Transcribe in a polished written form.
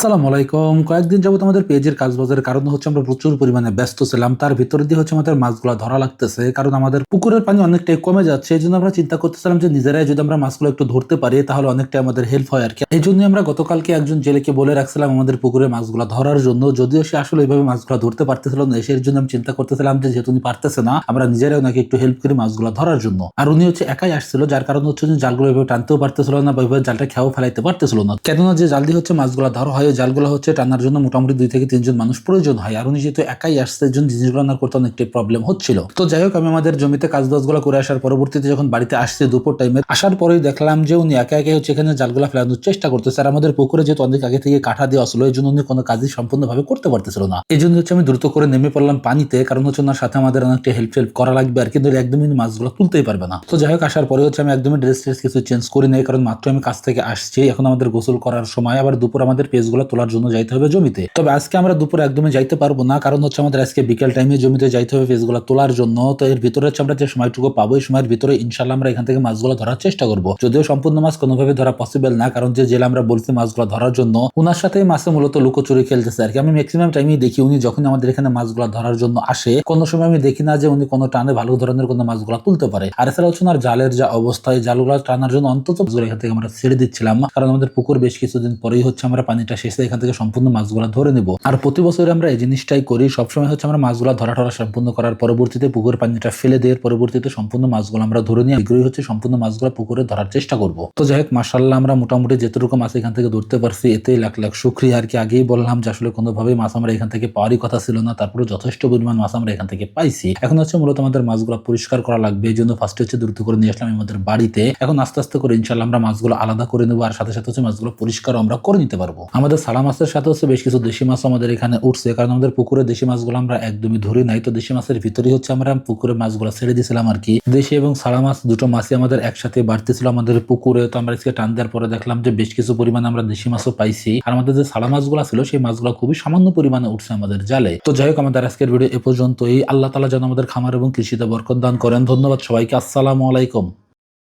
আসসালামু আলাইকুম। কয়েকদিন যাবত আমাদের পেজের কাজবাজের কারণে আমরা প্রচুর পরিমাণে ব্যস্ত ছিলাম। তার ভিতরে দিয়ে আমাদের মাছগুলা ধরা লাগতেছে। কারণ আমাদের পুকুরের পানি অনেকটাই কমে যাচ্ছে। এজন্য আমরা চিন্তা করতেছিলাম যে নিজেরাই যদি আমরা মাছগুলো একটু ধরতে পারি তাহলে অনেকটাই আমাদের হেল্প হয় আরকি। এইজন্যই আমরা গতকালকে একজন জেলেকে বলে রাখছিলাম আমাদের পুকুরে মাছগুলা ধরার জন্য। যদিও সে আসলে এভাবে মাছগুলা ধরতে পারতেছিল না। এর জন্য আমি চিন্তা করতেছিলাম যে যেহেতু উনি পারতেছে না, আমরা নিজেরাই ওনাকে একটু হেল্প করি মাছগুলা ধরার জন্য। আর উনি একাই আসছিল, যার কারণে উনি জালগুলো এভাবে টানতেও পারতেছিল না বা এভাবে জালটা খেয়াও ফেলাইতে পারতেছিল না। কেননা যে জাল দিয়ে মাছগুলা ধরা হয়, ওই জালগুলো টানার জন্য মোটামুটি 2 থেকে 3 জন মানুষ প্রয়োজন হয়। আর উনি যেহেতু একাই আসছে, এই জন্য জিনিসগুলো আনার করতে অনেকটাই প্রবলেম হচ্ছিল। তো যাই হোক, আমি আমাদের জমিতে কাজবাজগুলো করে আসার পরবর্তীতে যখন বাড়িতে আসছে দুপুর টাইমে, আসার পরেই দেখলাম যে উনি একা একাই এখানে জালগুলা ফেলানোর চেষ্টা করতেছে। আর আমাদের পুকুরে যেহেতু অনেক আগে থেকে কাঠা দেওয়া ছিল, এই জন্য উনি কোনো কাজই সম্পূর্ণভাবে করতে পারতেছিল না। এই জন্য আমি দ্রুত করে নেমে পড়লাম পানিতে, কারণ ওনার সাথে আমাদের অনেকটা হেল্প করা লাগবে আর কিন্তু একদমই মাছগুলো তুলতেই পারবে না। তো যাই হোক, আসার পরে আমি একদমই ড্রেস কিছু চেঞ্জ করি নাই, কারণ মাত্র আমি কাজ থেকে আসছি। এখন আমাদের গোসল করার সময়, আবার দুপুর আমাদের পেজগুলো তোলার জন্য যাইতে হবে জমিতে। তবে আজকে আমরা দুপুরে একদমই যাইতে পারবো না, কারণ আমাদের আজকে বিকেল টাইমে জমিতে যাইতে হবে পেজগুলো তোলার জন্য। তো এর ভিতরে আমরা যে সময়টুকু পাবো, এই সময়ের ভিতরে ইনশাল্লাহ আমরা এখান থেকে মাছগুলো ধরার চেষ্টা করবো। যদিও সম্পূর্ণ মাছ কোনোভাবে ধরা পসিবল না, কারণ যে জেলে আমরা বলছি মাছগুলো ধরার জন্য, ওনার সাথে মাছে মূলত লুকোচুরি খেলতেছে আর কি। আমি ম্যাক্সিমাম টাইমই দেখি উনি যখন আমাদের এখানে মাছগুলো ধরার জন্য আসে, কোনো সময় আমি দেখি না যে উনি কোনো টানে ভালো ধরনের কোনো মাছগুলো তুলতে পারে। আর এছাড়া ওনার জালের যা অবস্থা, এই জালগুলো টানার জন্য অন্তত এখান থেকে আমরা ছেড়ে দিচ্ছিলাম, কারণ আমাদের পুকুর বেশ কিছুদিন পরেই আমরা পানিটা শেষে এখান থেকে সম্পূর্ণ মাছগুলো ধরে নেব। আর প্রতি বছর আমরা এই জিনিসটাই করি। সবসময় আমরা মাছগুলো ধরা সম্পূর্ণ করার পরবর্তীতে পুকুর পানিটা ফেলে দেওয়ার পরবর্তীতে সম্পূর্ণ মাছগুলো আমরা ধরে নিয়ে এগুলোই সম্পূর্ণ মাছগুলো পুকুরে ধরার চেষ্টা করব। তো যাই হোক, মাশাআল্লাহ আমরা মোটামুটি যেটুকু মাছ এখান থেকে ধরতে পারছি, এতেই লাখ লাখ শুকরিয়া আর কি। আগেই বললাম যে আসলে কোনোভাবেই মাছ আমরা এখান থেকে পাওয়ারই কথা ছিল না, তারপরে যথেষ্ট পরিমাণ মাছ আমরা এখান থেকে পাইছি। এখন মূলত আমাদের মাছগুলো পরিষ্কার করা লাগবে, এই জন্য ফার্স্টে দ্রুত করে নিয়ে আসলাম আমাদের বাড়িতে। এখন আস্তে আস্তে করে ইনশাআল্লাহ আমরা মাছগুলো আলাদা করে নেবো, আর সাথে সাথে মাছগুলো পরিষ্কার আমরা করে নিতে পারবো। আমাদের সালা মাছের সাথে বেশ কিছু দেশি মাছ আমাদের এখানে উঠছে, কারণ আমাদের পুকুরে দেশি মাছগুলো আমরা একদমই ধরি নাই। তো দেশি মাছের ভিতরেই আমরা পুকুরে মাছগুলো ছেড়ে দিয়েছিলাম আর কি। দেশি এবং সালা মাছ দুটো মাছই আমাদের একসাথে বাড়তেছিল আমাদের পুকুরে। তো আমরা আজকে টান দেওয়ার পরে দেখলাম যে বেশ কিছু পরিমাণে আমরা দেশি মাছও পাইছি। আর আমাদের যে সালা মাছগুলো ছিল, সেই মাছগুলো খুবই সামান্য পরিমাণে উঠছে আমাদের জালে। তো যাই হোক, আমাদের আজকের ভিডিও এ পর্যন্তই। আল্লাহ তাআলা যেন আমাদের খামার এবং কৃষিতে বরকত দান করেন। ধন্যবাদ সবাইকে। আসসালামু আলাইকুম।